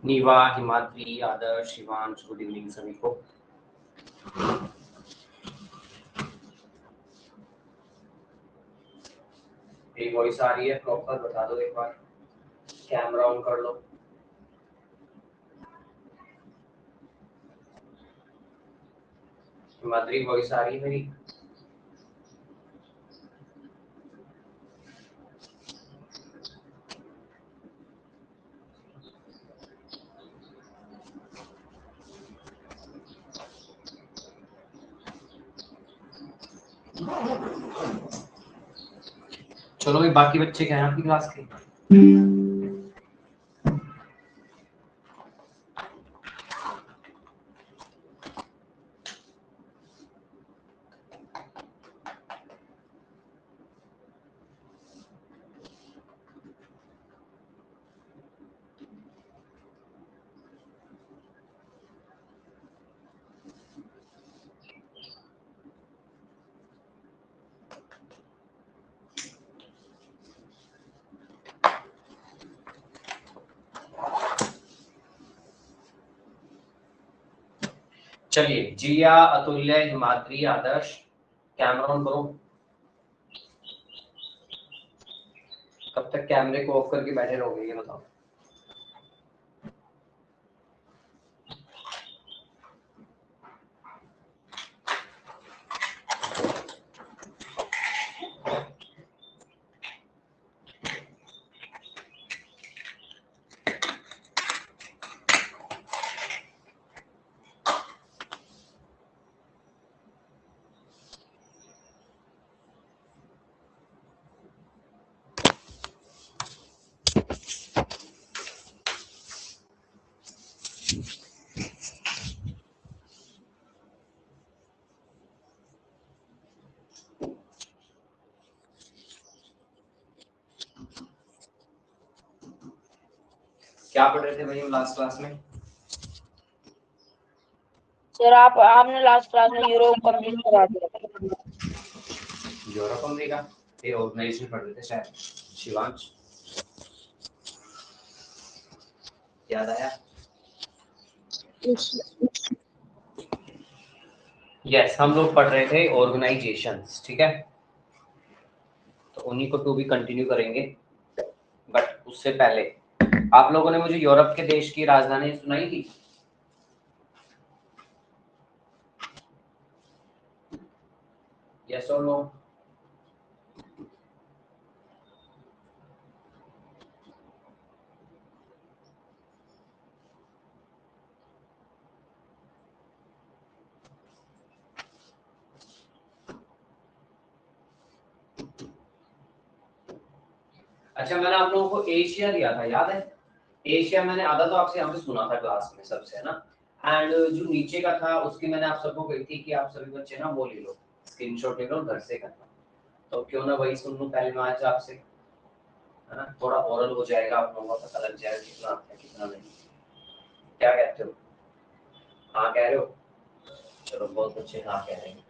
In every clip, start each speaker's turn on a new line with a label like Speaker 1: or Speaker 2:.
Speaker 1: नीवा, हिमाद्री, आदर्श, Shivansh, good evening सभी को। एक वॉइस आ रही है प्रॉपर, बता दो एक बार। कैमरा ऑन कर लो। हिमाद्री वॉइस आ रही है मेरी? चलो भाई, बाकी बच्चे क्या हैं आपकी क्लास के? चलिए, जिया, अतुल्य, हिमाद्री, आदर्श, कैमरा ऑन करो। कब तक कैमरे को ऑफ करके बैठे रहोगे ये बताओ? क्या पढ़ रहे थे भाई हम लास्ट क्लास में?
Speaker 2: सर आपने लास्ट क्लास में यूरोप कंप्लीट करा दिया।
Speaker 1: यूरोप अमेरिका ये ऑर्गेनाइजेशन पढ़ रहे थे शायद। शिवांश, याद आया? यस, हम लोग पढ़ रहे थे ऑर्गेनाइजेशंस, ठीक है। तो उन्हीं को टू भी कंटिन्यू करेंगे, बट उससे पहले आप लोगों ने मुझे यूरोप के देश की राजधानी सुनाई थी? यस और नो? अच्छा, मैंने आप लोगों को एशिया दिया था, याद है? एशिया मैंने आधा तो आपसे यहाँ पे सुना था क्लास में सबसे, है ना। एंड जो नीचे का था उसकी मैंने आप सबको कही थी कि आप सभी बच्चे ना वो ले लो, स्क्रीनशॉट ले लो, घर से करना। तो क्यों ना वही सुन लूं पहले मैं आज आपसे, है ना। थोड़ा ओरल हो जाएगा, आप लोगों को पता लग जाएगा कितना आता है कितना नहीं। क्या कहते हो? हाँ कह रहे हो? चलो, बहुत अच्छे हाँ कह रहे हैं।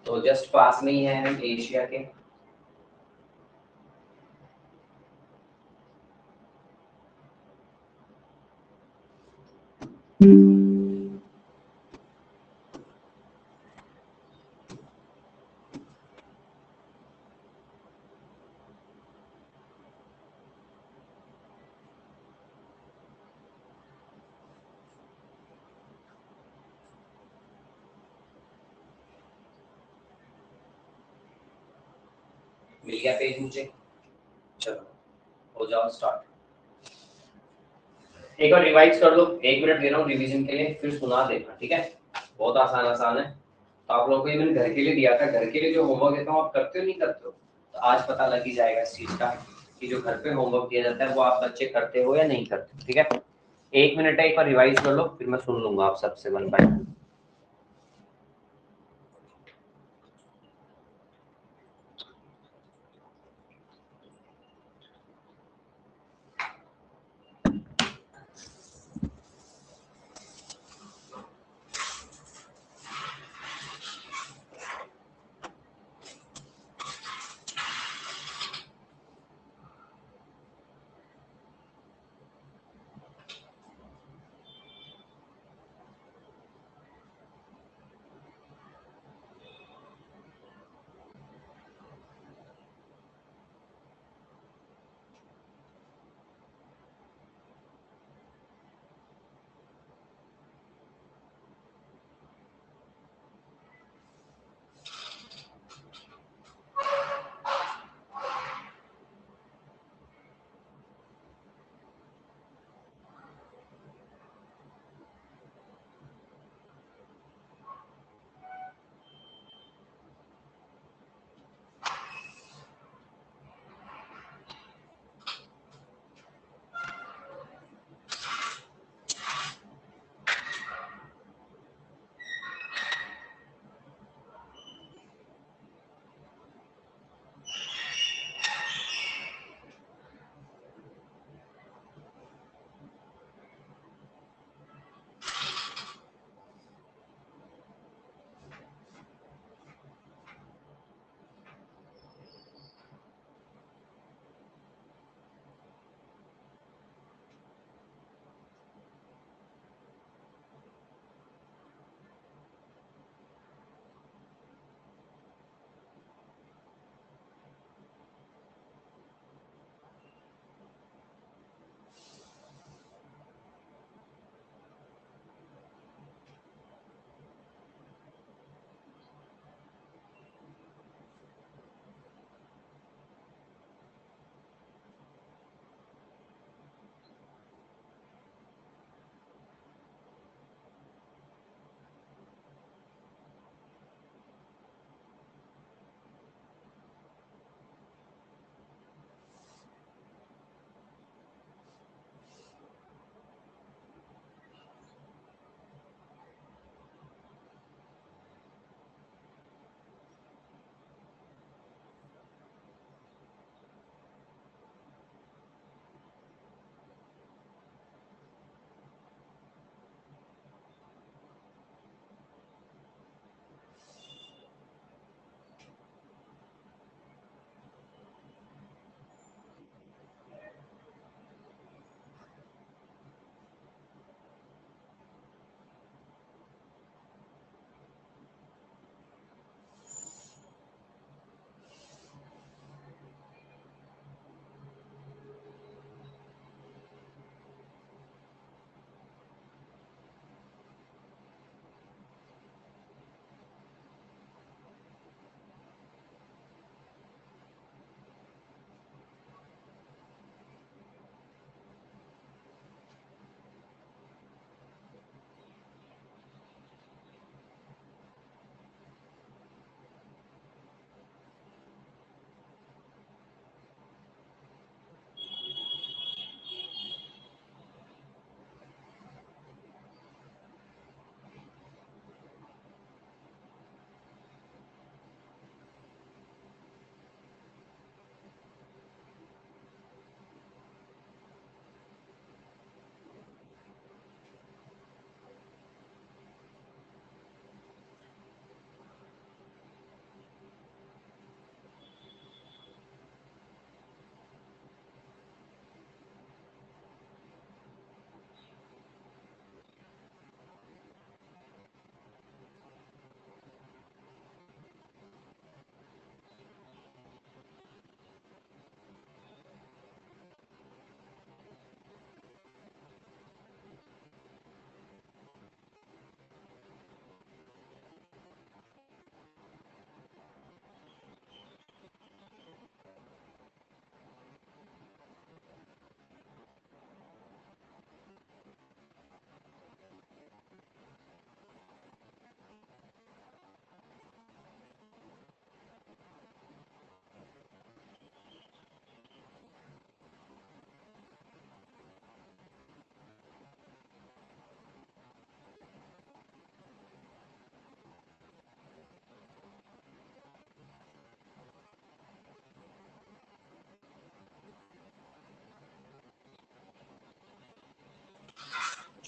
Speaker 1: तो जस्ट पास में ही है हम एशिया के। मिल गया पेज मुझे? चलो हो जाओ स्टार्ट। एक बार रिवाइज कर लो, 1 मिनट दे रहा हूँ रिवीजन के लिए, फिर सुना देना, ठीक है। बहुत आसान आसान है। तो आप लोगों को ये मैंने घर के लिए दिया था, घर के लिए जो होमवर्क देता हूँ आप करते हो नहीं करते हो? तो आज पता लग ही जाएगा इस चीज का कि जो घर पे होमवर्क दिया जाता है वो आप बच्चे करते हो या नहीं करते, ठीक है। 1 मिनट है, एक बार रिवाइज कर लो, फिर मैं सुन लूंगा आप सबसे 1 बाय 1।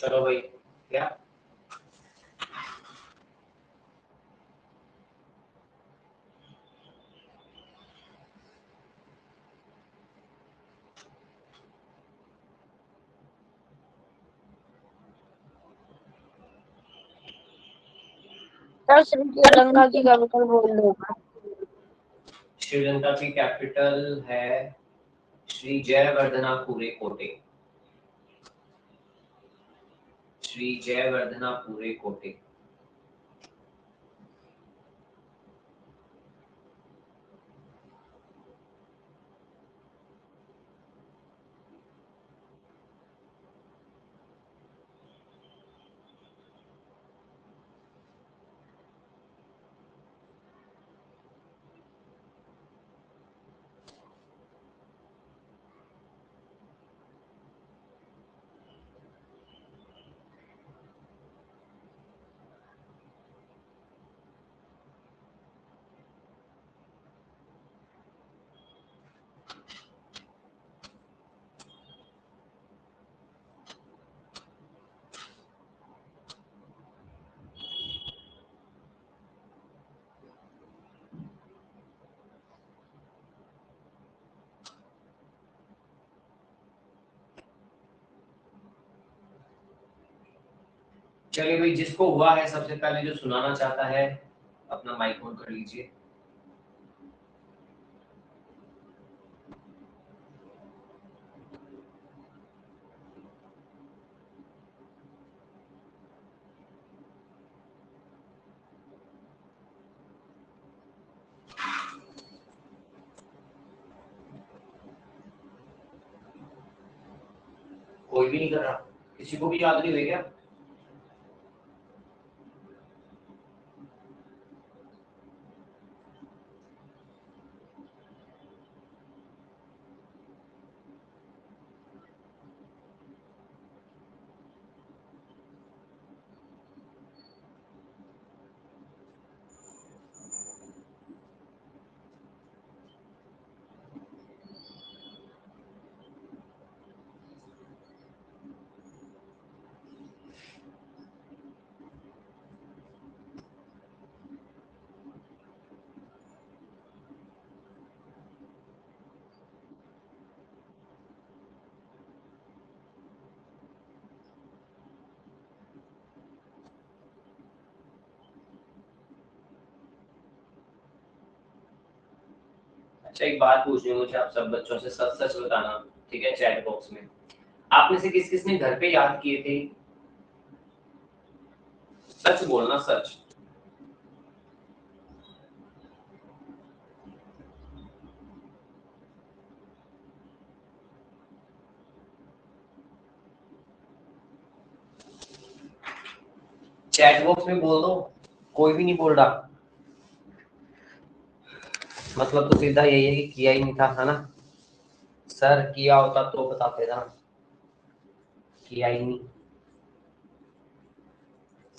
Speaker 1: चलो भाई, क्या
Speaker 2: सर श्रीलंका की कैपिटल बोल दो।
Speaker 1: श्रीलंका की कैपिटल है श्री जयवर्धनापुरे कोटे। श्री जयवर्धनापुरे कोटे। चलिए भाई, जिसको हुआ है सबसे पहले जो सुनाना चाहता है अपना माइक ऑन कर लीजिए। कोई भी नहीं कर रहा, किसी को भी याद नहीं हुई क्या? अच्छा, एक बात पूछनी है मुझे आप सब बच्चों से, सच सच बताना, ठीक है? चैट बॉक्स में आप में से किस किस ने घर पे याद किए थे? सच बोलना, सच। चैट बॉक्स में बोल दो, कोई भी नहीं बोल रहा। मतलब तो सीधा यही है कि किया ही नहीं था, है ना? सर किया होता तो बताते ना, किया ही नहीं।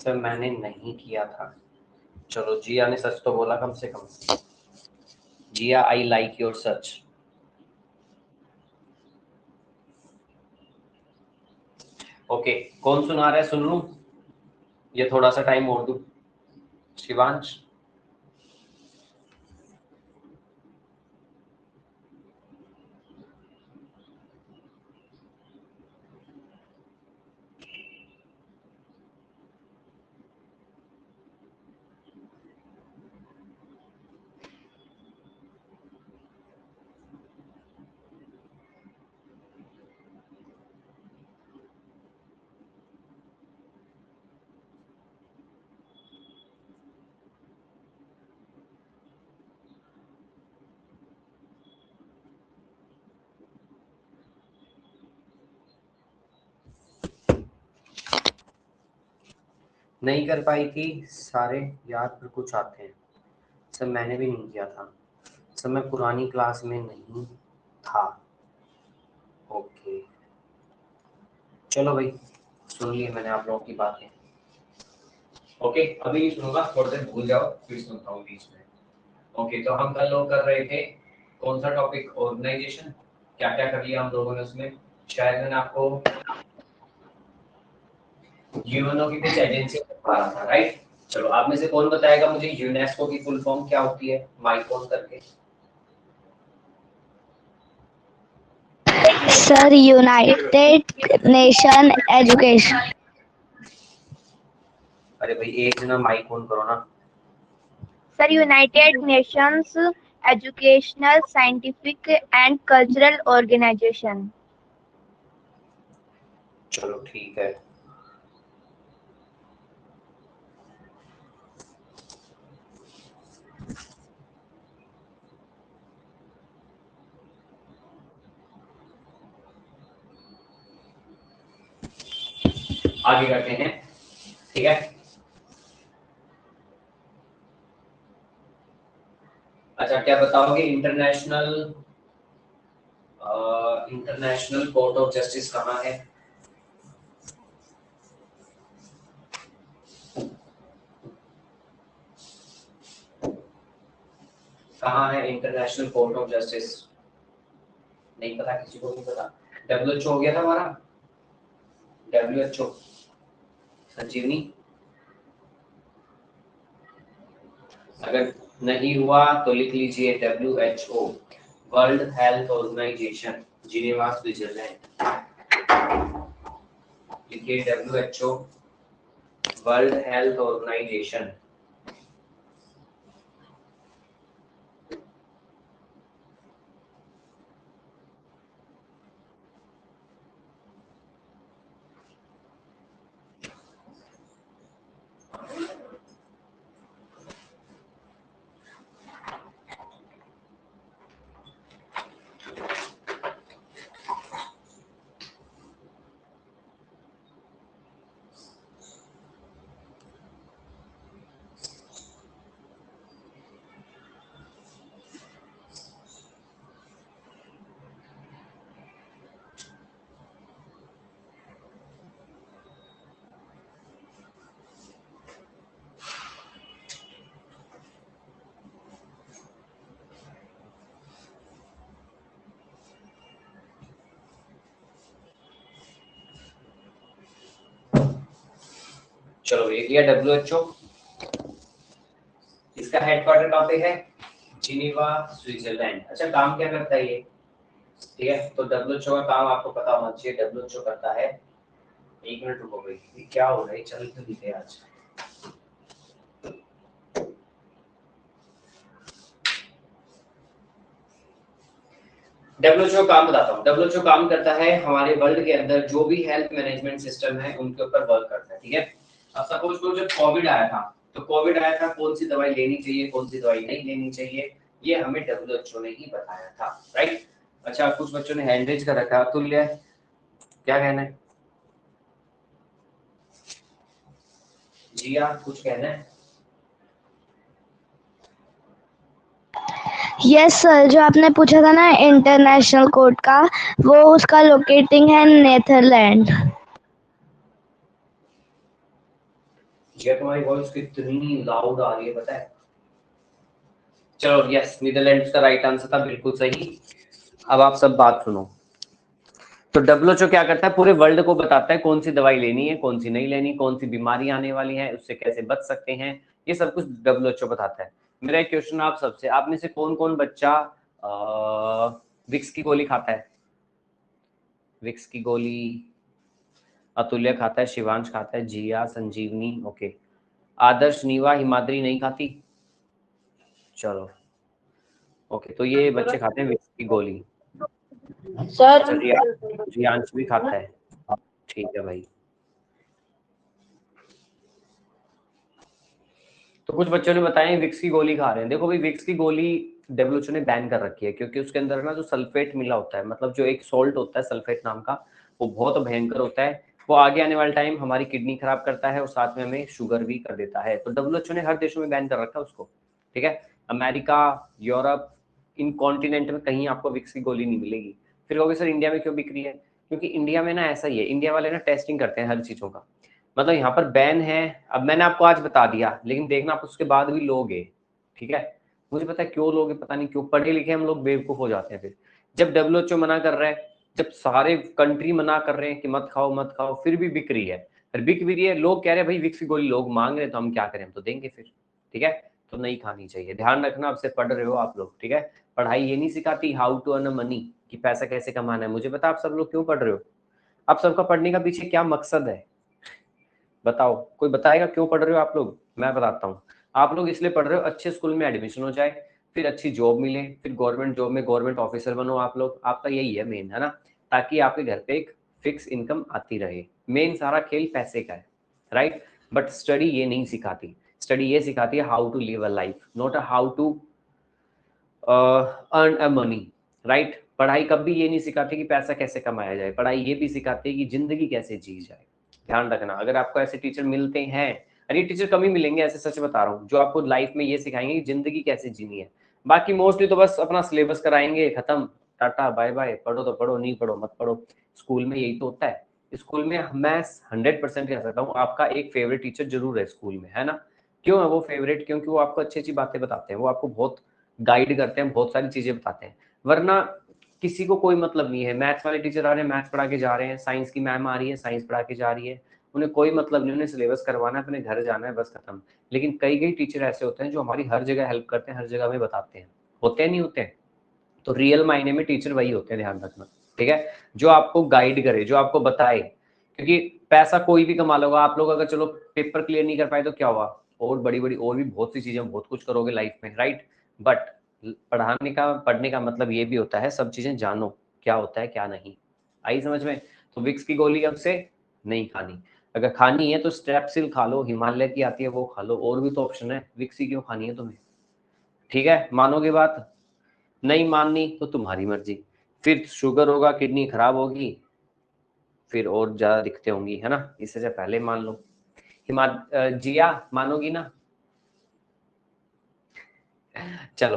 Speaker 1: सर मैंने नहीं किया था। चलो, जिया ने सच तो बोला कम से कम। Jiya, I like your such. Okay, कौन सुना रहा है, सुन लूं? ये थोड़ा सा टाइम और दूं? शिवांश। नहीं कर पाई थी सारे याद, पर कुछ आते हैं। सर मैंने भी नहीं किया था। सर मैं पुरानी क्लास में नहीं था। ओके, चलो भाई, सुन लिए मैंने आप लोगों की बातें। ओके, अभी नहीं सुनूंगा, थोड़ी देर भूल जाओ फिर सुनता हूँ बीच में। ओके, तो हम कल लोग कर रहे थे कौन सा टॉपिक, ऑर्गेनाइजेशन। क्या क्या कर लिया हम लोगों ने उसमें? शायद मैंने आपको यूएनओ की कुछ एजेंसी पढ़ा था, राइट। चलो आप में से कौन बताएगा मुझे यूनेस्को की फुल फॉर्म क्या होती है, माइक ऑन करके।
Speaker 3: Sir United Nation Education.
Speaker 1: अरे भाई एक जना माइक ऑन करो ना।
Speaker 2: Sir United Nations Educational Scientific and Cultural Organisation.
Speaker 1: चलो ठीक है। आगे करते हैं, ठीक है। अच्छा क्या बताओगे इंटरनेशनल कोर्ट ऑफ जस्टिस कहाँ है? कहाँ है इंटरनेशनल कोर्ट ऑफ जस्टिस? नहीं पता, किसी को नहीं पता। डब्ल्यूएचओ हो गया था हमारा, डब्ल्यूएचओ। संजीवनी, अगर नहीं हुआ तो लिख लीजिए WHO, World Health Organisation, Geneva Switzerland. लिखिए डब्ल्यूएचओ, वर्ल्ड हेल्थ ऑर्गेनाइजेशन। चलो ये लिया डब्ल्यूएचओ। इसका हेडक्वार्टर कहाँ पे है? Geneva Switzerland. अच्छा काम क्या करता है ये? ठीक है, तो डब्ल्यूएचओ का काम आपको पता होना चाहिए। डब्ल्यूएचओ करता है, एक मिनट रुको भाई, क्या हो रहा है, चल तो दिखे आज। डब्ल्यूएचओ काम बताता हूँ। डब्ल्यूएचओ काम करता है हमारे वर्ल्ड के अंदर जो भी हेल्थ मैनेजमेंट सिस्टम है उनके ऊपर वर्क करता है, ठीक है। अब सपोज करो जब कोविड आया था, तो कोविड आया था, कौन सी दवाई लेनी चाहिए, कौन सी दवाई नहीं लेनी चाहिए, ये हमें डब्ल्यूएचओ ने ही बताया था, राइट। अच्छा कुछ बच्चों ने हैंड रेज कर रखा है, तुल्य क्या कहना है? जिया कुछ कहना है?
Speaker 3: यस सर, जो आपने पूछा था ना इंटरनेशनल कोर्ट का, वो उसका लोकेटिंग है नेदरलैंड।
Speaker 1: जिया तुम्हारी वॉइस कितनी लाउड आ रही है पता है। चलो यस, नीदरलैंड्स का राइट आंसर था, बिल्कुल सही। अब आप सब बात सुनो। तो डब्ल्यूएचओ क्या करता है, पूरे वर्ल्ड को बताता है कौन सी दवाई लेनी है, कौन सी नहीं लेनी, कौन सी बीमारी आने वाली है, उससे कैसे बच सकते हैं, ये सब कुछ डब्ल्यूएचओ बताता है। मेरा एक क्वेश्चन आप सबसे, आप में से कौन कौन बच्चा विक्स की गोली खाता है? विक्स की गोली अतुल्य खाता है, शिवांश खाता है, जिया, संजीवनी, ओके। आदर्श, नीवा, हिमाद्री नहीं खाती। चलो ओके, तो ये बच्चे खाते हैं विक्स की गोली।
Speaker 2: सर
Speaker 1: अच्छा जियांश भी खाता है, ठीक है भाई। तो कुछ बच्चों ने बताया विक्स की गोली खा रहे हैं। देखो भाई विक्स की गोली डब्ल्यूएचओ ने बैन कर रखी है, क्योंकि उसके अंदर ना जो सल्फेट मिला होता है, मतलब जो एक सॉल्ट होता है सल्फेट नाम का, वो बहुत भयंकर होता है। वो आगे आने वाले टाइम हमारी किडनी खराब करता है और साथ में हमें शुगर भी कर देता है। तो डब्ल्यूएचओ ने हर देशों में बैन कर रखा है उसको, ठीक है। अमेरिका, यूरोप, इन कॉन्टिनेंट में कहीं आपको विक्स की गोली नहीं मिलेगी। फिर कहोगे सर इंडिया में क्यों बिक रही है? क्योंकि इंडिया में ना ऐसा ही है, इंडिया वाले ना टेस्टिंग करते हैं हर चीजों का। मतलब यहाँ पर बैन है, अब मैंने आपको आज बता दिया, लेकिन देखना आप उसके बाद भी लोगे, ठीक है। मुझे पता है क्यों लोगे, पता नहीं क्यों, पढ़े लिखे हम लोग बेवकूफ हो जाते हैं। फिर जब डब्ल्यूएचओ मना कर रहा है, जब सारे कंट्री मना कर रहे हैं कि मत खाओ मत खाओ, फिर भी बिक रही है, विक वीर्य लोग कह रहे हैं भाई विक्स की गोली लोग मांग रहे हैं तो हम क्या करें, हम तो देंगे फिर, ठीक है। तो नहीं खानी चाहिए, ध्यान रखना, आपसे पढ़ रहे हो आप लोग, ठीक है। पढ़ाई ये नहीं सिखाती हाउ टू अर्न मनी, कि पैसा कैसे कमाना है। मुझे पता आप सब लोग क्यों पढ़ रहे हो, आप सबका पढ़ने का पीछे क्या मकसद है, बताओ, कोई बताएगा क्यों पढ़ रहे हो आप लोग? मैं बताता हूँ। आप लोग इसलिए पढ़ रहे हो अच्छे स्कूल में एडमिशन हो जाए, फिर अच्छी जॉब मिले, फिर गवर्नमेंट जॉब में गवर्नमेंट ऑफिसर बनो आप लोग, आपका यही है मेन, है ना, ताकि आपके घर पे एक फिक्स इनकम आती रहे। मेन सारा खेल पैसे का है, राइट। बट स्टडी ये नहीं सिखाती, स्टडी ये सिखाती है how to live a life, not a how to earn a money, right. पढ़ाई कभी ये नहीं सिखाती कि पैसा कैसे कमाया जाए, पढ़ाई ये भी सिखाती है कि जिंदगी कैसे जी जाए। ध्यान रखना, अगर आपको ऐसे टीचर मिलते हैं, और ये टीचर कम ही मिलेंगे, ऐसे सच बता रहा हूँ, जो आपको लाइफ में ये सिखाएंगे कि जिंदगी कैसे जीनी है। बाकी मोस्टली तो बस अपना सिलेबस कराएंगे, खत्म, टाटा बाय बाय, पढ़ो तो पढ़ो, नहीं पढ़ो मत पढ़ो। स्कूल में यही तो होता है। स्कूल में मैं 100% कह सकता हूँ आपका एक फेवरेट टीचर जरूर है स्कूल में, है ना। क्यों है वो फेवरेट? क्योंकि वो आपको अच्छी अच्छी बातें बताते हैं, वो आपको बहुत गाइड करते हैं, बहुत सारी चीजें बताते हैं। वरना किसी को कोई मतलब नहीं है, मैथ्स वाले टीचर आ रहे हैं मैथ्स पढ़ा के जा रहे हैं, साइंस की मैम आ रही है साइंस पढ़ा के जा रही है, उन्हें कोई मतलब नहीं, उन्हें सिलेबस करवाना है, अपने घर जाना है, बस खत्म। लेकिन कई कई टीचर ऐसे होते हैं जो हमारी हर जगह हेल्प करते हैं, हर जगह में बताते हैं, होते हैं नहीं होते हैं। तो रियल मायने में टीचर वही होते हैं, ध्यान रखना, ठीक है, जो आपको गाइड करे, जो आपको बताए। क्योंकि पैसा कोई भी कमा लोगा, आप लोग अगर चलो पेपर क्लियर नहीं कर पाए तो क्या हुआ, और बड़ी बड़ी और भी बहुत सी चीजें, बहुत कुछ करोगे लाइफ में, राइट। बट पढ़ने का मतलब ये भी होता है सब चीजें जानो, क्या होता है क्या नहीं। आई समझ में? तो विक्स की गोली अब से नहीं खानी, अगर खानी है तो स्ट्रेप्सिल खा लो, हिमालय की आती है वो खा लो, और भी तो ऑप्शन है, विक्स ही क्यों खानी है तुम्हें? ठीक है, मानोगे बात? नहीं माननी तो तुम्हारी मर्जी, फिर शुगर होगा, किडनी खराब होगी, फिर और ज्यादा दिक्कतें होंगी, है ना। इससे पहले मान लो। जिया मानोगी ना? चलो,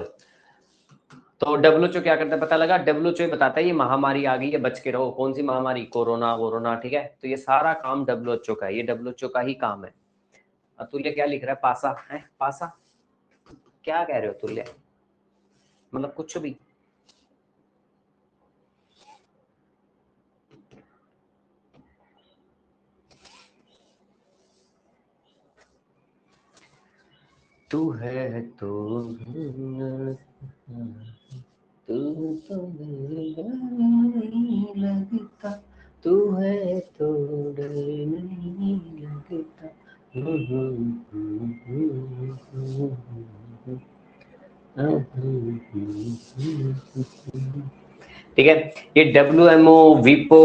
Speaker 1: तो डब्ल्यूएचओ क्या करता है पता लगा? डब्ल्यूएचओ बताता है ये महामारी आ गई है, बच के रहो। कौन सी महामारी? कोरोना, कोरोना, ठीक है। तो ये सारा काम डब्ल्यूएचओ का है, ये डब्ल्यूएचओ का ही काम है। अतुल्य क्या लिख रहा है? पासा है, पासा क्या कह रहे हो तुल्य? मतलब कुछ भी। तू है तो तू तो मेरा नहीं लगता, तू है तो डर नहीं लगता। ठीक है, ये WMO, विपो,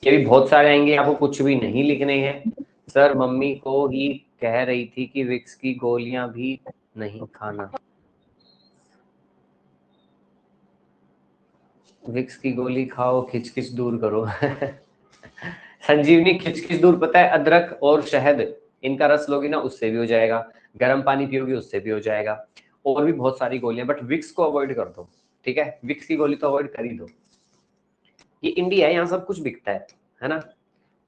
Speaker 1: ये भी बहुत सारे आएंगे, आपको कुछ भी नहीं लिखने हैं। सर मम्मी को ही कह रही थी कि विक्स की गोलियां भी नहीं खाना, विक्स की गोली खाओ खिचखिच दूर करो। संजीवनी खिचखिच दूर, पता है अदरक और शहद, इनका रस लोगी ना उससे भी हो जाएगा, गर्म पानी पियोगी उससे भी हो जाएगा, और भी बहुत सारी गोलियां। बट विक्स को अवॉइड कर दो, ठीक है, विक्स की गोली तो अवॉइड कर ही दो। ये इंडिया है, यहाँ सब कुछ बिकता है ना।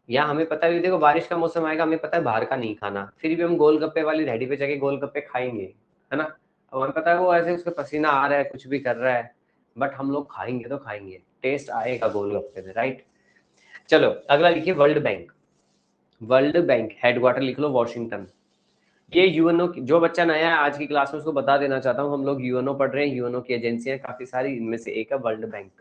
Speaker 1: यहाँ हमें पता है, देखो बारिश का मौसम आएगा, हमें पता है बाहर का नहीं खाना, फिर भी हम गोलगप्पे वाली रेहड़ी पे जाके गोलगप्पे खाएंगे, है ना। अब हमें पता है वो ऐसे उसका पसीना आ रहा है, कुछ भी कर रहा है, बट हम लोग खाएंगे तो खाएंगे, टेस्ट आएगा गोलगप्पे में, राइट। चलो अगला लिखिए, world bank. World bank headquarter लिख लो वॉशिंगटन। ये यूएनओ, जो बच्चा नया है आज की क्लास में उसको बता देना चाहता हूँ, हम लोग यूएनओ पढ़ रहे हैं, यूएनओ की एजेंसियां काफी सारी, इनमें से एक है वर्ल्ड बैंक।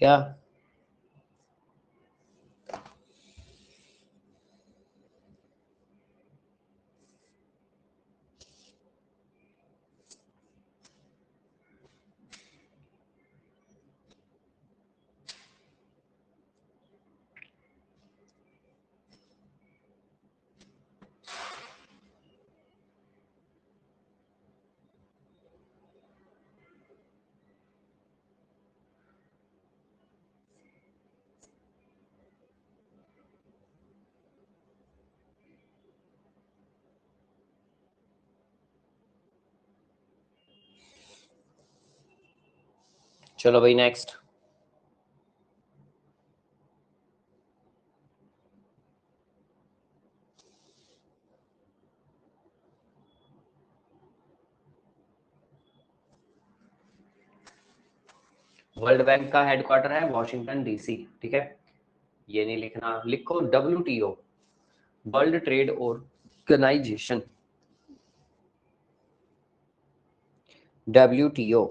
Speaker 1: क्या चलो भाई नेक्स्ट। वर्ल्ड बैंक का हेडक्वार्टर है वॉशिंगटन डीसी, ठीक है, ये नहीं लिखना, लिखो WTO, World Trade Organisation, WTO।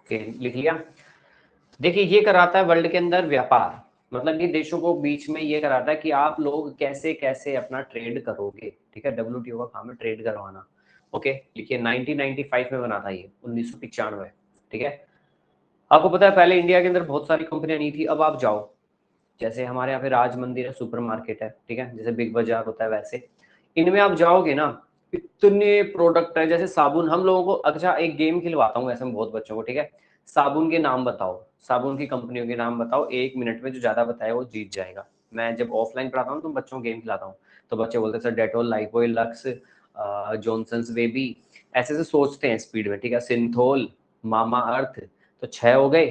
Speaker 1: लिख लिया। देखिए ये कराता है वर्ल्ड के अंदर व्यापार, मतलब ये देशों को बीच में ये कराता है कि आप लोग कैसे कैसे अपना ट्रेड करोगे, ठीक है। WTO का काम है ट्रेड करवाना। ओके लिखिए 1995 में बना था ये, 1995, ठीक है। आपको पता है पहले इंडिया के अंदर बहुत सारी कंपनियां नहीं थी, अब आप जाओ, जैसे हमारे यहाँ पे राज मंदिर है, सुपर मार्केट है, ठीक है, जैसे बिग बाजार होता है वैसे इनमें आप जाओगे ना, इतने प्रोडक्ट है, जैसे साबुन। हम लोगों को, अच्छा एक गेम खिलवाता हूँ ऐसे में बहुत बच्चों को, ठीक है, साबुन के नाम बताओ, साबुन की कंपनियों के नाम बताओ, 1 मिनट में जो ज्यादा बताए वो जीत जाएगा। मैं जब ऑफलाइन पढ़ाता हूँ तो बच्चों को गेम खिलाता हूँ, तो बच्चे बोलते हैं sir Dettol, Lifebuoy, Lux, Johnson's baby, ऐसे से सोचते हैं स्पीड में, ठीक है, सिंथोल, मामा अर्थ, तो 6 हो गए,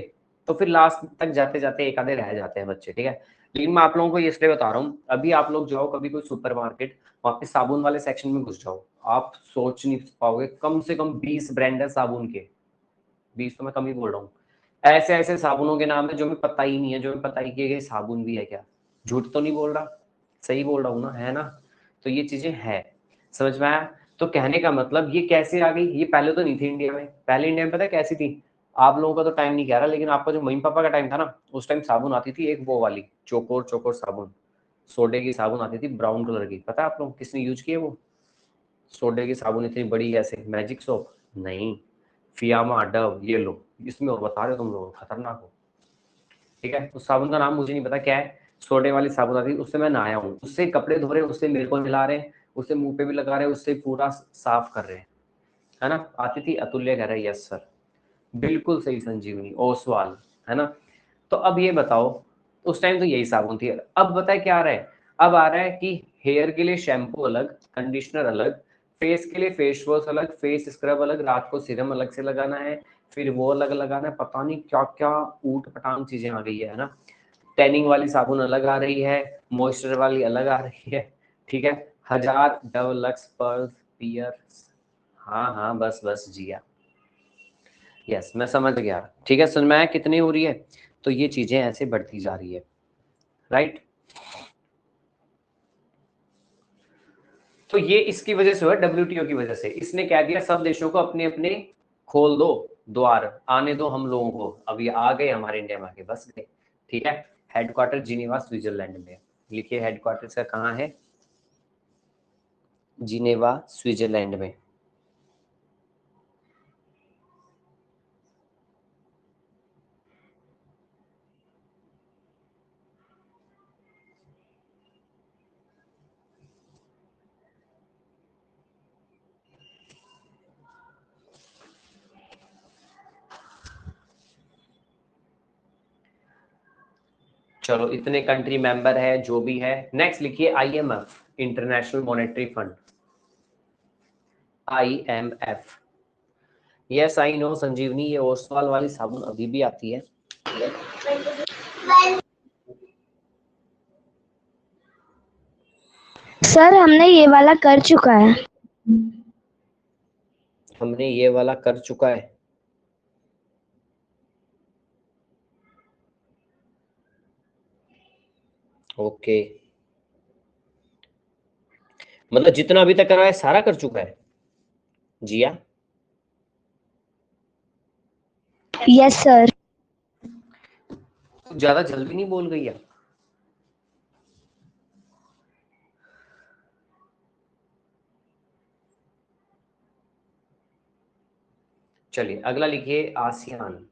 Speaker 1: तो फिर लास्ट तक जाते जाते एक आधे रह जाते हैं बच्चे, ठीक है। लेकिन मैं आप लोगों को ये इसलिए बता रहा हूँ, अभी आप लोग जाओ कभी कोई सुपरमार्केट, वहां पे साबुन वाले सेक्शन में घुस जाओ, आप सोच नहीं पाओगे, कम से कम 20 ब्रांड है साबुन के, 20 तो मैं कम ही बोल रहा हूँ। ऐसे ऐसे साबुनों के नाम है जो हमें पता ही नहीं है, जो हमें पता ही कि ये साबुन भी है क्या। झूठ तो नहीं बोल रहा, सही बोल रहा हूँ ना, है ना। तो ये चीजें है, समझ में आया। तो कहने का मतलब ये कैसे आ गई, ये पहले तो नहीं थी इंडिया में, पहले इंडिया में पता है कैसी थी, आप लोगों का तो टाइम नहीं कह रहा, लेकिन आपका जो मम्मी पापा का टाइम था ना, उस टाइम साबुन आती थी एक वो वाली चोकोर चोकोर साबुन, सोडे की साबुन आती थी ब्राउन कलर की, पता है आप लोग किसने यूज किया वो सोडे की साबुन, इतनी बड़ी ऐसे, मैजिक सोप नहीं, फियामा, डव, ये लो, इसमें और बता रहे हो तुम लोग खतरनाक हो, ठीक है। उस साबुन का नाम मुझे नहीं पता क्या है, सोडे वाली साबुन आती है, उससे मैं नहाया हूँ, उससे कपड़े धो रहे हैं, उससे मेरे को मिला रहे हैं, उससे मुंह पे भी लगा रहे हैं, उससे पूरा साफ कर रहे हैं, है ना। आती थी, अतुल्य कह रहे हैं यस सर, बिल्कुल सही संजीवनी, ओसवाल, है ना। तो अब ये बताओ, उस टाइम तो यही साबुन थी, अब बताए क्या आ रहा है, अब आ रहा है कि हेयर के लिए शैम्पू अलग, कंडीशनर अलग, फेस के लिए फेस वॉश अलग, फेस स्क्रब अलग, रात को सीरम अलग से लगाना है, फिर वो अलग लगाना है, पता नहीं क्या क्या ऊट पटांग चीजें आ गई है ना। टैनिंग वाली साबुन अलग आ रही है, मॉइस्चर वाली अलग आ रही है, ठीक है। 1000 डव, लक्स, पर्ल, पियर, हाँ हाँ बस बस जिया, यस मैं समझ गया, ठीक है। सुन में कितनी हो रही है, तो ये चीजें ऐसे बढ़ती जा रही है, राइट। तो ये इसकी वजह से हुआ, WTO की वजह से, इसने कह दिया सब देशों को अपने अपने खोल दो द्वार, आने दो हम लोगों को, अब ये आ गए हमारे इंडिया में आके बस गए, ठीक है। हेडक्वार्टर जिनेवा स्विट्जरलैंड में, लिखिए हेडक्वार्टर का कहाँ है, जिनेवा स्विट्जरलैंड में। चलो इतने कंट्री मेंबर है जो भी है, नेक्स्ट लिखिए IMF, international monetary fund, IMF। Yes I know Sanjivani, ये ओसवाल वाली साबुन अभी भी आती है।
Speaker 3: सर हमने ये वाला कर चुका है।
Speaker 1: हमने ये वाला कर चुका है, ओके, मतलब जितना अभी तक करा है सारा कर चुका है जिया।
Speaker 3: Yes sir.
Speaker 1: तू ज्यादा जल्दी नहीं बोल गई है। चलिए अगला लिखिए आसियान।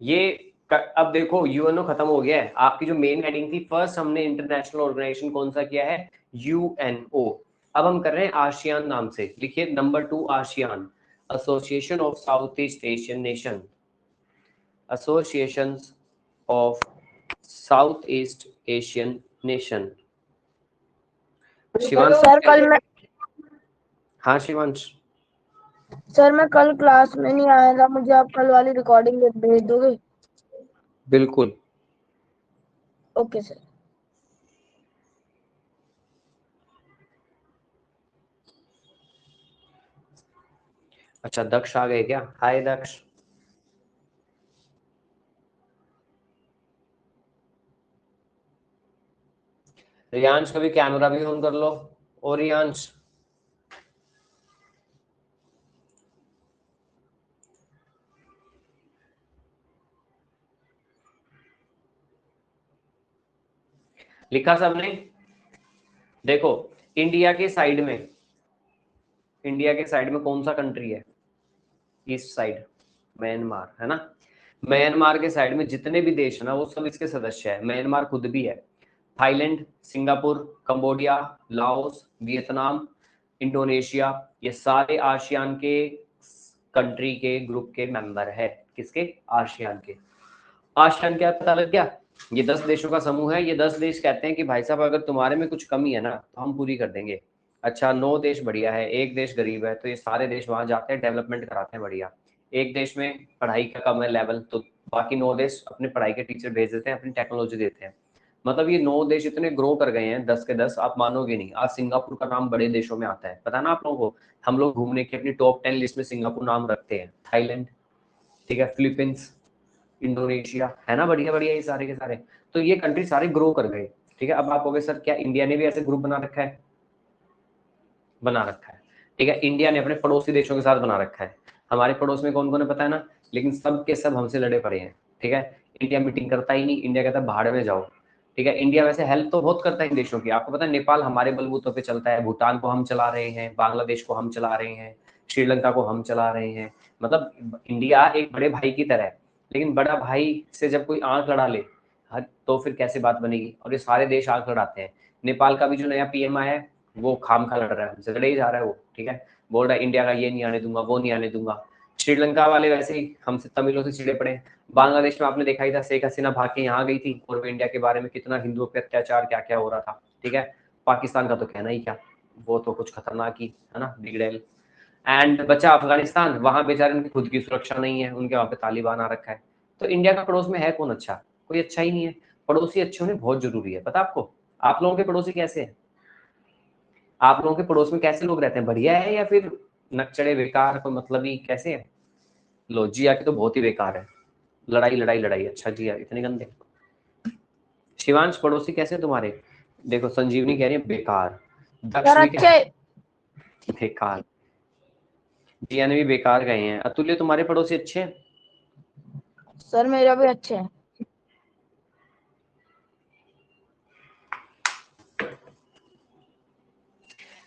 Speaker 1: ये अब देखो यूएनओ खत्म हो गया है, आपकी जो मेन हेडिंग थी फर्स्ट हमने इंटरनेशनल ऑर्गेनाइजेशन कौन सा किया है, यूएनओ। अब हम कर रहे हैं आसियान नाम से, लिखिए number 2 ASEAN, association of south east Asian nation, association of south east Asian nation. Shivansh
Speaker 2: sir कल मैं
Speaker 1: हाँ शिवांश
Speaker 2: सर मैं कल क्लास में नहीं आया था, मुझे आप कल वाली रिकॉर्डिंग भेज दोगे?
Speaker 1: बिल्कुल।
Speaker 2: Okay sir.
Speaker 1: अच्छा दक्ष आ गए क्या? हाय दक्ष। रियांश का भी कैमरा भी ऑन कर लो। और रियांश लिखा सबने? देखो इंडिया के साइड में, इंडिया के साइड में कौन सा कंट्री है? ईस्ट साइड म्यांमार है ना। म्यांमार के साइड में जितने भी देश है ना वो सब इसके सदस्य है। म्यांमार खुद भी है। Thailand, Singapore, Cambodia, Laos, Vietnam, Indonesia, ये सारे आसियान के कंट्री के ग्रुप के मेंबर है। किसके? आसियान के। आसियान क्या पता लग गया? ये 10 देशों का समूह है। ये 10 देश कहते हैं कि भाई साहब अगर तुम्हारे में कुछ कमी है ना तो हम पूरी कर देंगे। अच्छा 9 देश बढ़िया है, एक देश गरीब है, तो ये सारे देश वहां जाते हैं, डेवलपमेंट कराते हैं बढ़िया। एक देश में पढ़ाई का कम है लेवल, तो बाकी 9 देश अपने पढ़ाई के टीचर भेज देते हैं, अपनी टेक्नोलॉजी देते हैं। मतलब ये 9 देश इतने ग्रो कर गए हैं, 10 के 10, आप मानोगे नहीं। आज सिंगापुर का नाम बड़े देशों में आता है, पता ना आप लोगों को? हम लोग घूमने की अपनी टॉप 10 लिस्ट में सिंगापुर नाम रखते हैं। थाईलैंड, ठीक है, फिलीपींस, इंडोनेशिया, है ना, बढ़िया बढ़िया ये सारे के सारे। तो ये कंट्री सारे ग्रो कर गए। ठीक है, अब आप कहोगे सर क्या इंडिया ने भी ऐसे ग्रुप बना रखा है? बना रखा है। ठीक है, इंडिया ने अपने पड़ोसी देशों के साथ बना रखा है। हमारे पड़ोस में कौन कौन है पता है ना, लेकिन सब के सब हमसे लड़े पड़े हैं। ठीक है, इंडिया मीटिंग करता ही नहीं, इंडिया कहता है भाड़ में जाओ। ठीक है, इंडिया वैसे हेल्प तो बहुत करता है इन देशों की, आपको पता है नेपाल हमारे बलबूतों पे चलता है, भूटान को हम चला रहे हैं, बांग्लादेश को हम चला रहे हैं, श्रीलंका को हम चला रहे हैं। मतलब इंडिया एक बड़े भाई की तरह है। लेकिन बड़ा भाई से जब कोई आंख लड़ा ले तो फिर कैसे बात बनेगी? और ये सारे देश आंख लड़ाते हैं। नेपाल का भी जो नया पीएम आया है वो खाम खा लड़ रहा है, हमसे लड़े ही जा रहा है वो। ठीक है, बोल रहा है इंडिया का ये नहीं आने दूंगा, वो नहीं आने दूंगा। श्रीलंका वाले वैसे ही हमसे तमिलों से चिड़े पड़े हैं। बांग्लादेश में आपने देखा ही था, शेख हसीना भाग के यहाँ गई थी और वो इंडिया के बारे में कितना हिंदुओं पे अत्याचार क्या क्या हो रहा था। ठीक है, पाकिस्तान का तो कहना ही क्या, वो तो कुछ खतरनाक ही है ना, बिगड़ैल। एंड बचा अफगानिस्तान, वहां बेचारे उनकी खुद की सुरक्षा नहीं है, उनके वहां पे तालिबान आ रखा है। तो इंडिया का पड़ोस में है कौन अच्छा? कोई अच्छा ही नहीं है। पड़ोसी अच्छे होने बहुत जरूरी है, पता आपको? आप लोगों के पड़ोसी कैसे हैं? आप लोगों के पड़ोस में कैसे लोग रहते हैं? बढ़िया है या फिर नकचड़े बेकार कोई मतलब ही कैसे है? लो जिया की तो बहुत ही बेकार है, लड़ाई लड़ाई लड़ाई। अच्छा जिया इतने गंदे। शिवांश पड़ोसी कैसे हैं तुम्हारे? देखो संजीवनी कह रही है बेकार, दक्ष
Speaker 2: सर
Speaker 1: भी कह
Speaker 2: अच्छे।
Speaker 1: बेकार, जिया ने भी बेकार कहे हैं। अतुल्य तुम्हारे पड़ोसी अच्छे हैं?
Speaker 2: सर मेरा भी अच्छे है।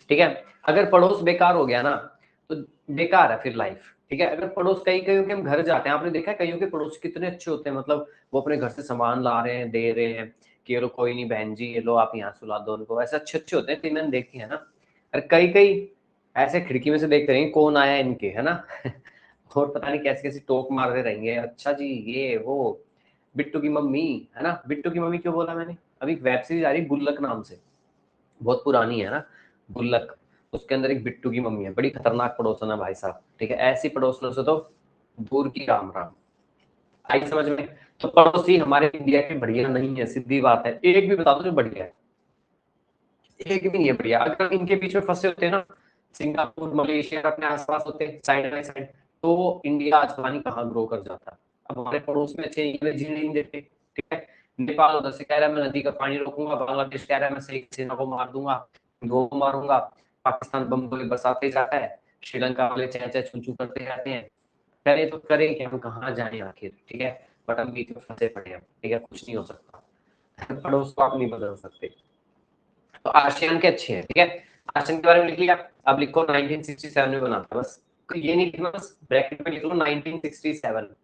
Speaker 1: ठीक है, अगर पड़ोस बेकार हो गया ना तो बेकार है फिर लाइफ। ठीक है, अगर पड़ोस कई कईयों के हम घर जाते हैं, आपने देखा है कईयों के पड़ोस कितने अच्छे होते हैं, मतलब वो अपने घर से सामान ला रहे हैं, दे रहे हैं कि ये लो कोई नहीं बहन जी, ये लो आप यहाँ सुला दो उनको, ऐसे अच्छे अच्छे होते हैं। कई मैंने देखे है ना। और कई कई ऐसे खिड़की में से देखते रहेंगे कौन आया इनके, है ना और पता नहीं कैसे कैसे टोक मारते रहेंगे, अच्छा जी ये वो बिट्टू की मम्मी, है ना। बिट्टू की मम्मी क्यों बोला मैंने? अभी एक वेब सीरीज आ रही है गुल्लक नाम से, बहुत पुरानी है ना, गुल्लक। उसके अंदर एक बिट्टू की मम्मी है, बड़ी खतरनाक पड़ोसन है भाई साहब। ठीक है, ऐसी पड़ोसनों से तो दूर की राम राम। आई समझ में? तो पड़ोसी हमारे इंडिया के बढ़िया नहीं है, सीधी बात है। एक भी बता दो जो बढ़िया है, एक भी नहीं है बढ़िया। अगर इनके बीच में फंसे होते ना, सिंगापुर मलेशिया अपने आसपास होते साइड बाय साइड, तो इंडिया आज पता नहीं कहाँ ग्रो कर जाता। अब हमारे पड़ोस में अच्छे जीने नहीं देते। ठीक है, नेपाल उधर से कह रहा है मैं नदी का पानी रोकूंगा, बांग्लादेश कह रहा है मैं शेख हसीना को मार दूंगा, हिंदुओं को मारूंगा, पाकिस्तान बम गोले बरसाते जाता है, श्रीलंका वाले चह चह छू छू करते रहते हैं। करे तो करे कि हम कहाँ जाए आखिर। ठीक है, बट हम बीच में फंसे पड़े हैं, ठीक है, कुछ नहीं हो सकता। पड़ोस को आप नहीं बदल सकते। तो आशियान के अच्छे हैं, ठीक है, आशियान के बारे में लिख लिया। अब लिखो 1967 में बना था, बस ये नहीं लिखना, बस ब्रैकेट में लिख लो 1967।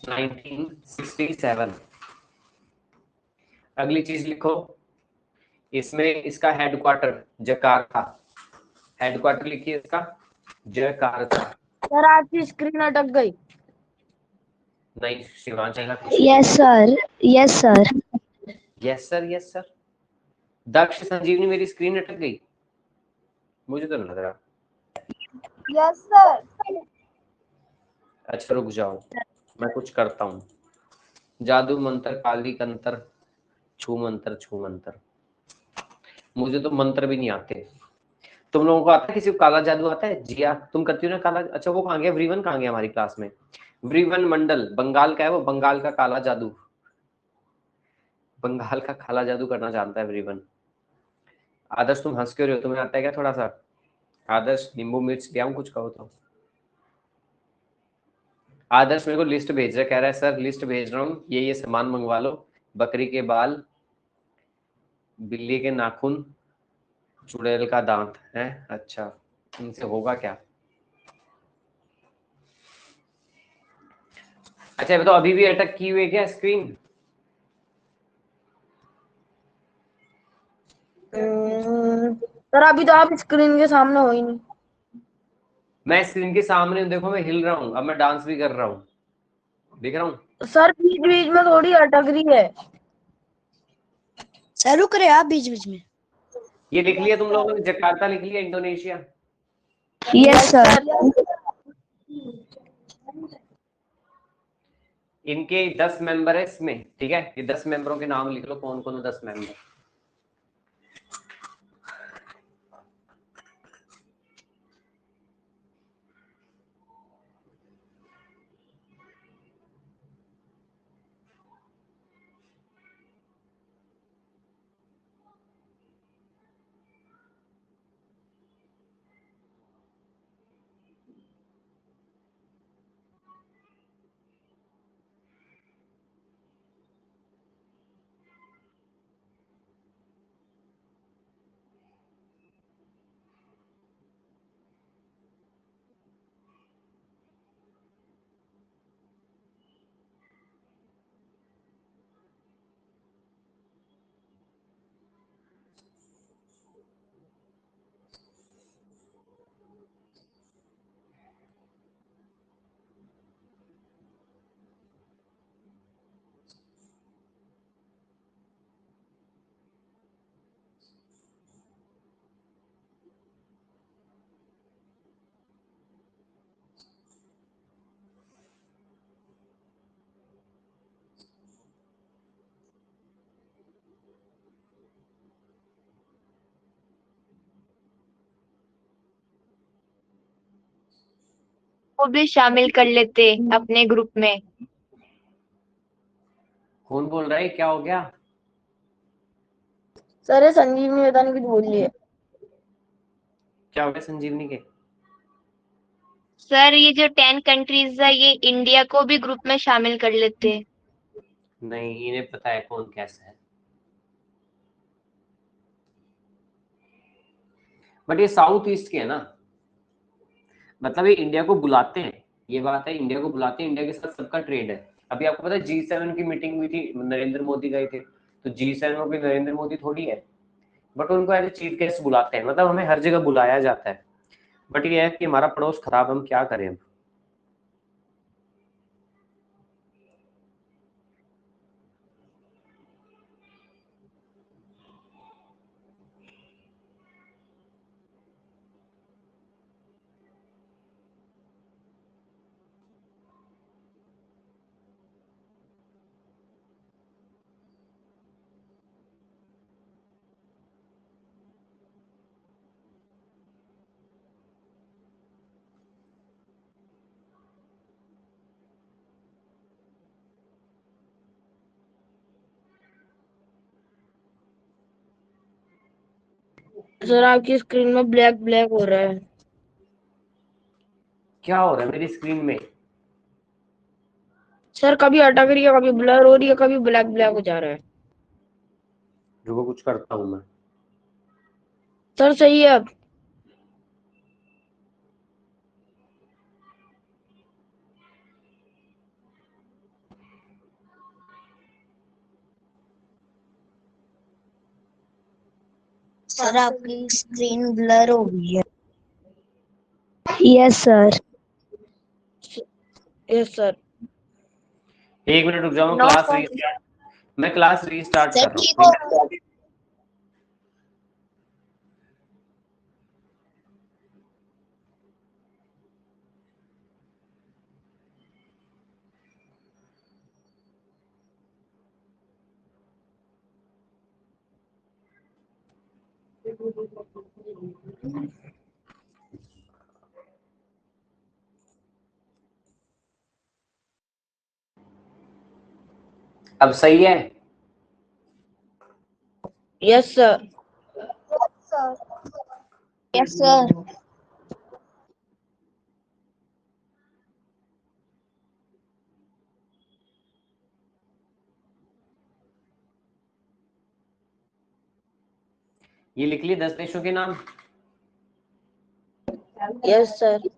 Speaker 1: 1967। अगली चीज लिखो, इसमें इसका हेडक्वार्टर जकार्ता, हेडक्वार्टर लिखिए इसका जकार्ता।
Speaker 2: सर आपकी स्क्रीन अटक गई।
Speaker 1: नहीं शिवांश का
Speaker 3: Yes, sir. Yes, sir.
Speaker 1: Yes sir, yes sir. Daksh Sanjivani मेरी स्क्रीन अटक गई, मुझे तो नहीं लग रहा।
Speaker 2: Yes sir.
Speaker 1: अच्छा रुक जाओ, मैं कुछ करता हूँ। जादू मंत्र काली कंतर छू मंत्र छू मंत्र, मुझे तो मंत्र भी नहीं आते। तुम लोगों को आता है, किसी को काला जादू आता है? जिया तुम करती हो ना काला? अच्छा वो कहाँ गया, व्रीवन कहाँ गया हमारी क्लास में? व्रीवन मंडल बंगाल का है, वो बंगाल का काला जादू, बंगाल का काला जादू करना जानता है व्रीवन। आदर्श तुम हंस क्यों रहे हो, तुम्हें आता है क्या थोड़ा सा? आदर्श नींबू मिर्च ले आऊं, कुछ कहो तो। आदर्श मेरे को लिस्ट भेज रहा है, कह रहा है सर लिस्ट भेज रहा हूँ, ये सामान मंगवा लो, बकरी के बाल, बिल्ली के नाखून, चुड़ैल का दांत है। अच्छा इनसे होगा क्या? अच्छा बताओ अभी भी अटक की हुई है क्या स्क्रीन?
Speaker 2: सर अभी तो आप स्क्रीन के सामने हो ही नहीं।
Speaker 1: मैं स्क्रीन के सामने हूं, देखो मैं हिल रहा हूँ, अब मैं डांस भी कर रहा हूँ, दिख रहा हूँ।
Speaker 2: सर बीच बीच में थोड़ी अटक रही है।
Speaker 4: सर रुक रहे आप बीच बीच में।
Speaker 1: ये लिख लिया तुम लोगों ने, जकार्ता लिख लिया इंडोनेशिया?
Speaker 3: Yes, sir.
Speaker 1: इनके 10 मेंबर है इसमें, ठीक है, ये 10 मेंबरों के नाम लिख लो, कौन कौन है 10 मेंबर।
Speaker 5: को भी शामिल कर लेते अपने ग्रुप में।
Speaker 1: कौन बोल रहा है, क्या हो गया?
Speaker 2: सर ये संजीवनी पता नहीं कुछ बोल रही है।
Speaker 1: क्या हो गया संजीवनी के?
Speaker 5: सर ये जो 10 कंट्रीज है, ये इंडिया को भी ग्रुप में शामिल कर लेते।
Speaker 1: नहीं इन्हें पता है कौन कैसा है, बट ये साउथ ईस्ट के है ना, मतलब ये इंडिया को बुलाते हैं, ये बात है, इंडिया को बुलाते हैं, इंडिया के साथ सबका ट्रेड है। अभी आपको पता है G7 की मीटिंग हुई थी, नरेंद्र मोदी गए थे, तो G7 में कोई नरेंद्र मोदी थोड़ी है, बट उनको एज चीफ गेस्ट बुलाते हैं, मतलब हमें हर जगह बुलाया जाता है। बट ये है कि हमारा पड़ोस खराब, हम क्या करें अब।
Speaker 2: सर आपकी स्क्रीन में ब्लैक ब्लैक हो रहा है।
Speaker 1: क्या हो रहा है मेरी स्क्रीन में?
Speaker 2: सर कभी अटक रही है, कभी ब्लर हो रही है, कभी ब्लैक ब्लैक हो जा रहा है।
Speaker 1: रुको कुछ करता हूँ मैं।
Speaker 2: सर सही है अब।
Speaker 4: सर आपकी स्क्रीन ब्लर हो गई है।
Speaker 3: Yes, sir.
Speaker 2: Yes sir.
Speaker 1: 1 minute रुक जाओ, मैं
Speaker 4: नो
Speaker 1: क्लास
Speaker 4: सर।
Speaker 1: रीस्टार्ट मैं क्लास रीस्टार्ट
Speaker 4: सर
Speaker 1: कर रहा
Speaker 4: ठीक
Speaker 1: हूँ।
Speaker 4: हो
Speaker 1: अब सही है?
Speaker 2: Yes sir.
Speaker 4: Yes sir.
Speaker 1: ये लिख लिए 10 देशों के नाम।
Speaker 2: Yes sir.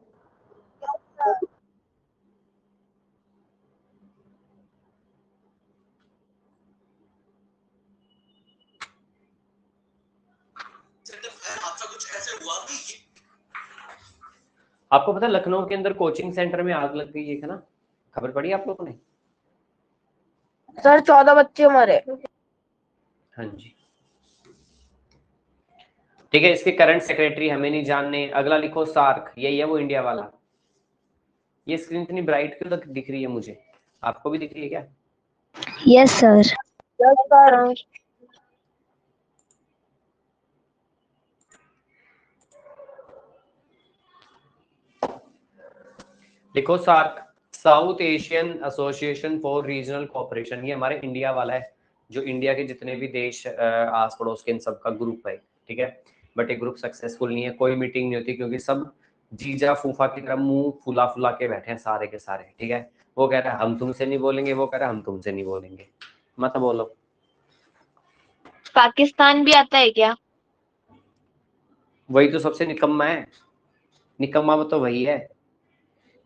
Speaker 1: आपको पता है लखनऊ के अंदर कोचिंग सेंटर में आग लग गई है ना? खबर पड़ी आप लोगों ने?
Speaker 2: सर 14 बच्चे मरे।
Speaker 1: हाँ जी, ठीक है। इसके करंट सेक्रेटरी हमें नहीं जानने। अगला लिखो सार्क, यही है वो इंडिया वाला। ये स्क्रीन इतनी ब्राइट क्यों दिख रही है मुझे? आपको भी दिख रही है क्या?
Speaker 3: Yes, sir.
Speaker 2: Yes sir.
Speaker 1: लिखो SAARC, south Asian association for regional cooperation. ये हमारे इंडिया वाला है, जो इंडिया के जितने भी देश आस पड़ोस के इन सबका ग्रुप है, ठीक है। बट ये ग्रुप सक्सेसफुल नहीं है, कोई मीटिंग नहीं होती, क्योंकि सब जीजा फूफा की तरह मुंह फुला फुला के बैठे हैं सारे के सारे, ठीक है। वो कह रहा है हम तुमसे नहीं बोलेंगे, वो कह रहा है हम तुमसे नहीं बोलेंगे। मत बोलो।
Speaker 5: पाकिस्तान भी आता है क्या?
Speaker 1: वही तो सबसे निकम्मा है, निकम्मा तो वही है।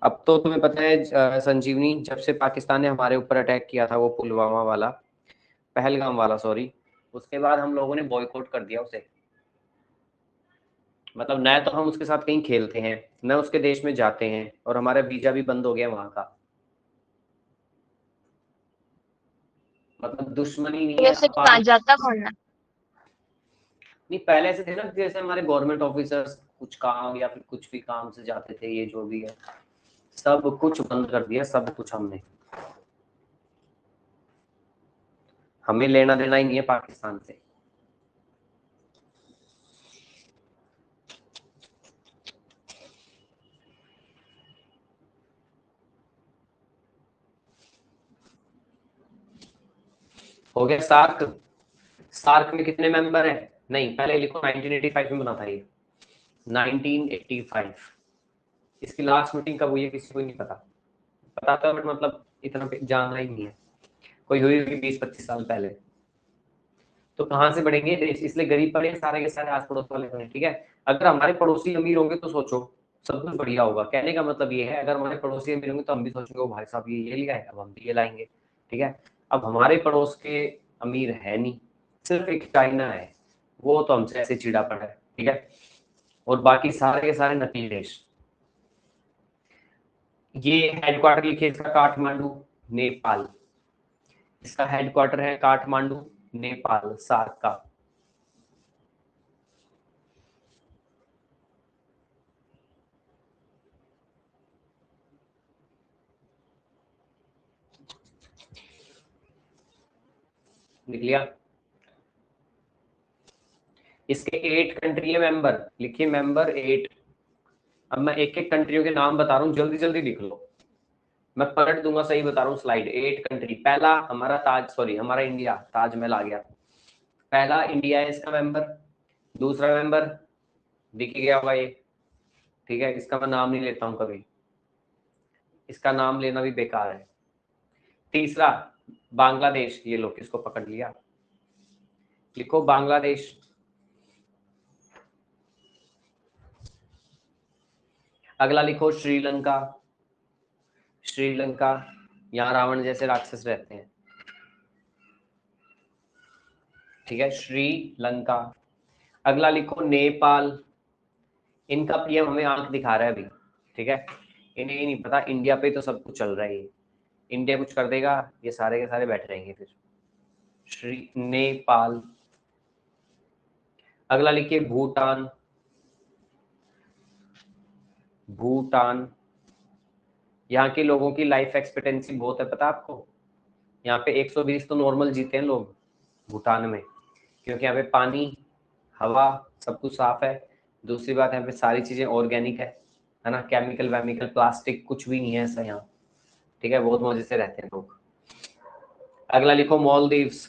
Speaker 1: अब तो तुम्हें पता है संजीवनी, जब से पाकिस्तान ने हमारे ऊपर अटैक किया था, वो पुलवामा वाला, पहलगाम वाला सॉरी, उसके बाद हम लोगों ने बॉयकॉट कर दिया उसे। मतलब न तो हम उसके साथ कहीं खेलते हैं, न उसके देश में जाते हैं, और हमारा वीजा भी बंद हो गया वहां का। मतलब दुश्मनी नहीं है
Speaker 5: वैसे
Speaker 1: अब
Speaker 5: कहाँ जाता कौन है?
Speaker 1: नहीं, पहले ऐसे थे ना, जैसे हमारे गवर्नमेंट ऑफिसर्स कुछ काम या फिर कुछ भी काम से जाते थे, ये जो भी है सब कुछ बंद कर दिया, सब कुछ हमने। हमें लेना देना ही नहीं है पाकिस्तान से। हो गया सार्क। सार्क में कितने मेंबर हैं? नहीं, पहले लिखो 1985 में बना था ये, 1985। इसकी लास्ट मीटिंग कब हुई है किसी को नहीं पता। पता था बट मतलब इतना जानना ही नहीं है। कोई हुई होगी 20-25 साल पहले। तो कहाँ से बढ़ेंगे देश? इसलिए गरीब पड़े सारे के सारे आस पड़ोस वाले बने, ठीक है। अगर हमारे पड़ोसी अमीर होंगे तो सोचो सब कुछ बढ़िया होगा। कहने का मतलब ये है, अगर हमारे पड़ोसी अमीर होंगे तो हम भी सोचेंगे ओ भाई साहब ये लिया है, अब हम भी ये लाएंगे, ठीक है। अब हमारे पड़ोस के अमीर है नहीं, सिर्फ एक चाइना है, वो तो हमसे ऐसे चिड़ा पड़ा है, ठीक है। और बाकी सारे के सारे नकली देश। ये हेडक्वार्टर लिखिए इसका काठमांडू, नेपाल। इसका हेडक्वार्टर है काठमांडू, नेपाल, सार्क का। लिख लिया? इसके 8 कंट्री है मेंबर, लिखिए मेंबर 8। अब मैं एक एक कंट्रियों के नाम बता रहा हूँ, जल्दी जल्दी लिख लो, मैं पलट दूंगा, सही बता रहा हूँ स्लाइड। 8 कंट्री। पहला हमारा हमारा इंडिया, ताजमहल आ गया। पहला इंडिया है इसका मेंबर। दूसरा मेंबर दिख गया होगा ये, ठीक है। इसका मैं नाम नहीं लेता हूँ कभी, इसका नाम लेना भी बेकार है। तीसरा बांग्लादेश, ये लो किसको पकड़ लिया, लिखो बांग्लादेश। अगला लिखो श्रीलंका, श्रीलंका, यहाँ रावण जैसे राक्षस रहते हैं, ठीक है, श्रीलंका। अगला लिखो नेपाल, इनका पीएम हमें आंख दिखा रहा है अभी, ठीक है, इन्हें ही नहीं पता इंडिया पे तो सब कुछ चल रहा है, ये इंडिया कुछ कर देगा ये सारे के सारे बैठ रहेंगे फिर। श्री नेपाल। अगला लिखिए भूटान, भूटान, यहाँ के लोगों की लाइफ एक्सपेक्टेंसी बहुत है, पता आपको, यहाँ पे 120 तो नॉर्मल जीते हैं लोग भूटान में, क्योंकि यहाँ पे पानी, हवा, सब कुछ साफ है। दूसरी बात यहाँ पे सारी चीजें ऑर्गेनिक है ना, केमिकल वेमिकल प्लास्टिक कुछ भी नहीं है ऐसा यहाँ, ठीक है, बहुत मजे से रहते हैं लोग। अगला लिखो मालदीव्स,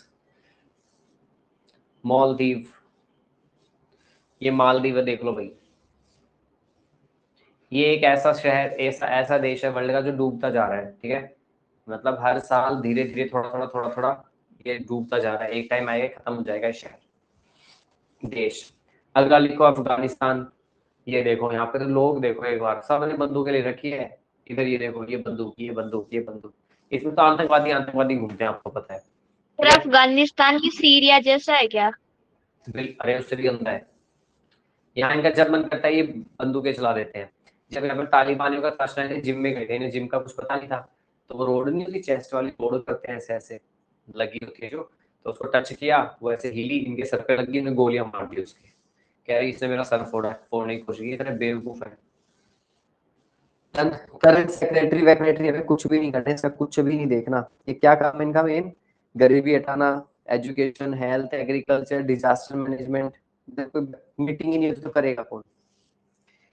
Speaker 1: मालदीव, ये मालदीव देख लो भाई, ये एक ऐसा शहर, ऐसा देश है वर्ल्ड का जो डूबता जा रहा है, ठीक है, मतलब हर साल धीरे धीरे थोड़ा थोड़ा ये डूबता जा रहा है, एक टाइम आएगा खत्म हो जाएगा शहर, देश। अगला लिखो अफगानिस्तान, ये देखो यहाँ पे तो लोग देखो एक बार सबने बंदूकें ले रखी है, इधर ये देखो ये बंदूक ये बंदूक ये बंदूक, इसमें तो आतंकवादी आतंकवादी घूमते हैं, आपको पता है।
Speaker 5: फिर अफगानिस्तान की सीरिया जैसा है क्या?
Speaker 1: अरे उससे भी गंदा है, यहाँ इनका जब मन करता है ये बंदूकें चला देते हैं। जब यहाँ पर तालिबानियों का शासन है, जिम में गए थे, इन्हें जिम का कुछ पता नहीं था, तो वो रोड नहीं होती चेस्ट वाली, रोड करते हैं ऐसे ऐसे लगी होती है जो, तो उसको टच किया वो ऐसे हिली, इनके सर पे लगी, इन्हें गोलियां मार दी उसके, कह रही इसने मेरा सर फोड़ने की कोशिश की, इतने बेवकूफ है। करंट सेक्रेटरी वेक्रेटरी हमें कुछ भी नहीं करना, इसका कुछ भी नहीं देखना, ये क्या काम है इनका, मेन गरीबी हटाना, education, health, agriculture, disaster management, meeting ही नहीं होती तो करेगा कौन।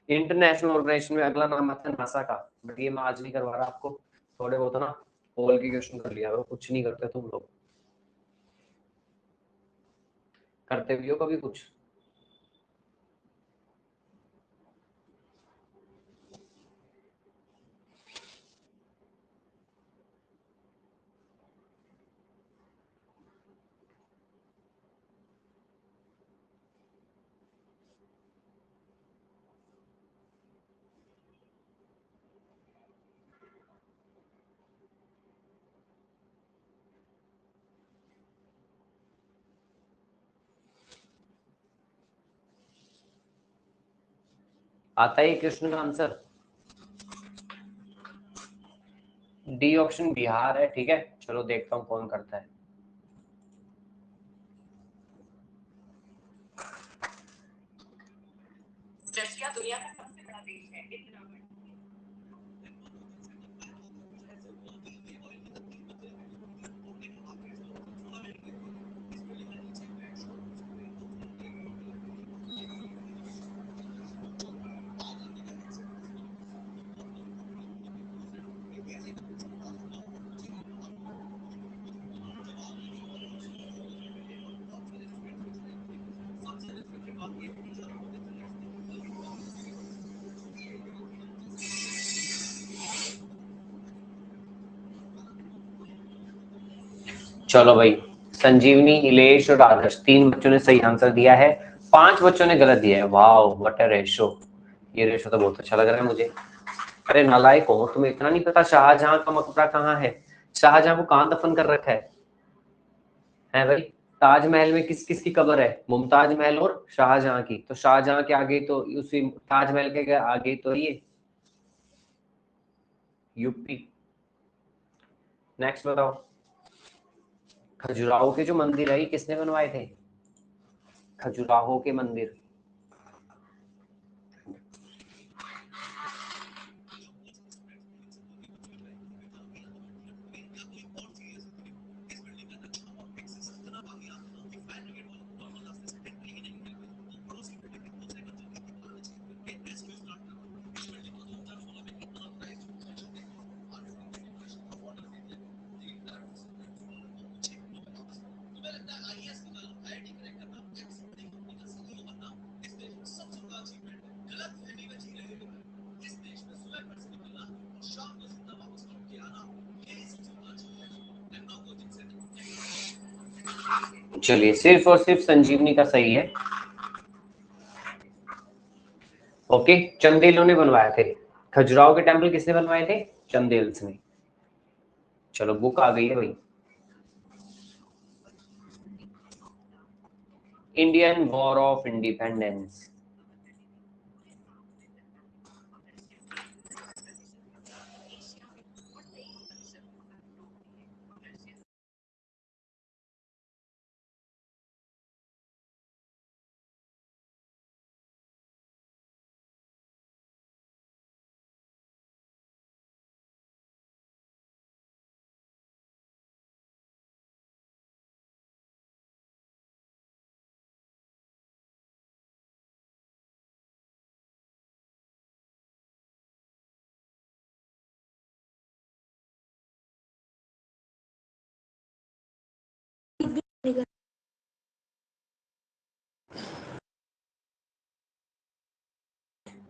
Speaker 1: इंटरनेशनल ऑर्गेनाइजेशन में अगला नाम आता है नासा का, बट ये मैं आज नहीं करवा रहा आपको, थोड़े बहुत ना पोल की क्वेश्चन कर लिया, वो कुछ नहीं करते तुम लोग, करते भी हो कभी कुछ? आता है क्वेश्चन का आंसर? डी ऑप्शन बिहार है, ठीक है, चलो देखता हूँ कौन करता है। रशिया दुनिया का सबसे बड़ा देश है, चलो भाई, संजीवनी, नीलेश और आदर्श, 3 बच्चों ने सही आंसर दिया है, 5 बच्चों ने गलत दिया है। वाओ व्हाट अ रेशो, ये रेशो तो बहुत अच्छा लग रहा है मुझे। अरे नालायक हो, तुम्हें इतना नहीं पता शाहजहां का मकबरा कहाँ है, शाहजहां को कहाँ दफन कर रखा है भाई? ताजमहल में किस किस की कब्र है? मुमताज महल और शाहजहां की, तो शाहजहां के आगे तो उसी ताजमहल के आगे तो ये यूपी। नेक्स्ट बताओ, खजुराहो के जो मंदिर है ये किसने बनवाए थे? खजुराहो के मंदिर, चलिए सिर्फ और सिर्फ संजीवनी का सही है। ओके, चंदेलों ने बनवाए थे। खजुराहो के टेम्पल किसने बनवाए थे? चंदेल्स ने। चलो बुक आ गई है भाई। Indian War of Independence.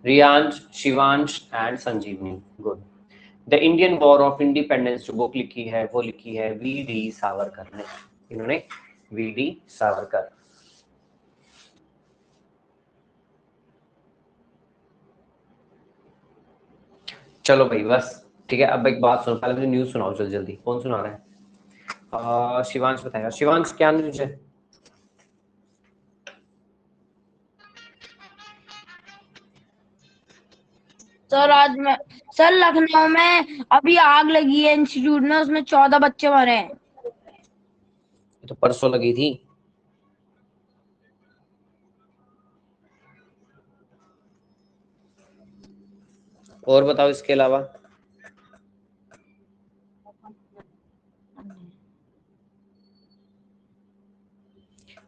Speaker 1: Riyansh, Shivansh and Sanjeevani, good. The Indian War of Independence जो बुक लिखी है वो लिखी है वी.डी. सावरकर ने। इन्होंने वी.डी. सावरकर। चलो भाई बस ठीक है। अब एक बात सुनो, पहले मुझे न्यूज सुनाओ जल्दी जल्दी। कौन सुना रहा है? शिवांश बताएगा। शिवांश क्या न्यूज है?
Speaker 2: सर आज मैं सर लखनऊ में अभी आग लगी है इंस्टीट्यूट में, उसमें 14 बच्चे मरे हैं।
Speaker 1: तो परसों लगी थी। और बताओ इसके अलावा।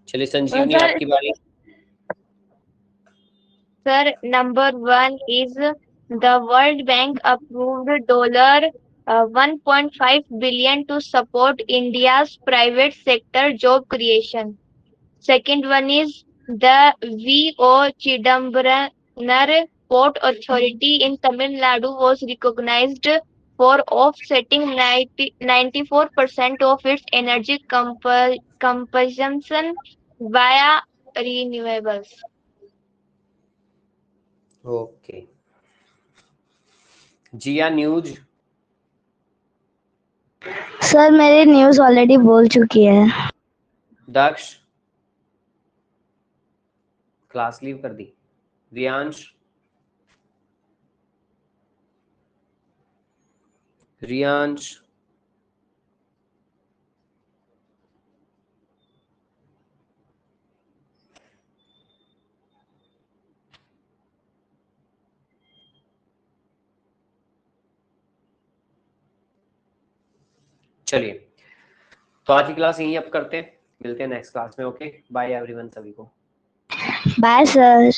Speaker 1: चलिए संजीवनी
Speaker 2: सर
Speaker 1: आपकी बारी।
Speaker 5: Sir, number one is the World Bank approved $1.5 billion to support India's private sector job creation. Second one is the V.O. Chidambaram Port Authority in Tamil Nadu was recognized for offsetting 94% of its energy consumption via renewables.
Speaker 1: Okay, Jiya news.
Speaker 3: Sir मेरी news already बोल चुकी है।
Speaker 1: दक्ष class leave कर दी। रियांश, रियांश, चलिए तो आज की class यहीं अब करते हैं। मिलते हैं नेक्स्ट क्लास में। ओके, बाय एवरीवन, सभी को
Speaker 3: बाय सर।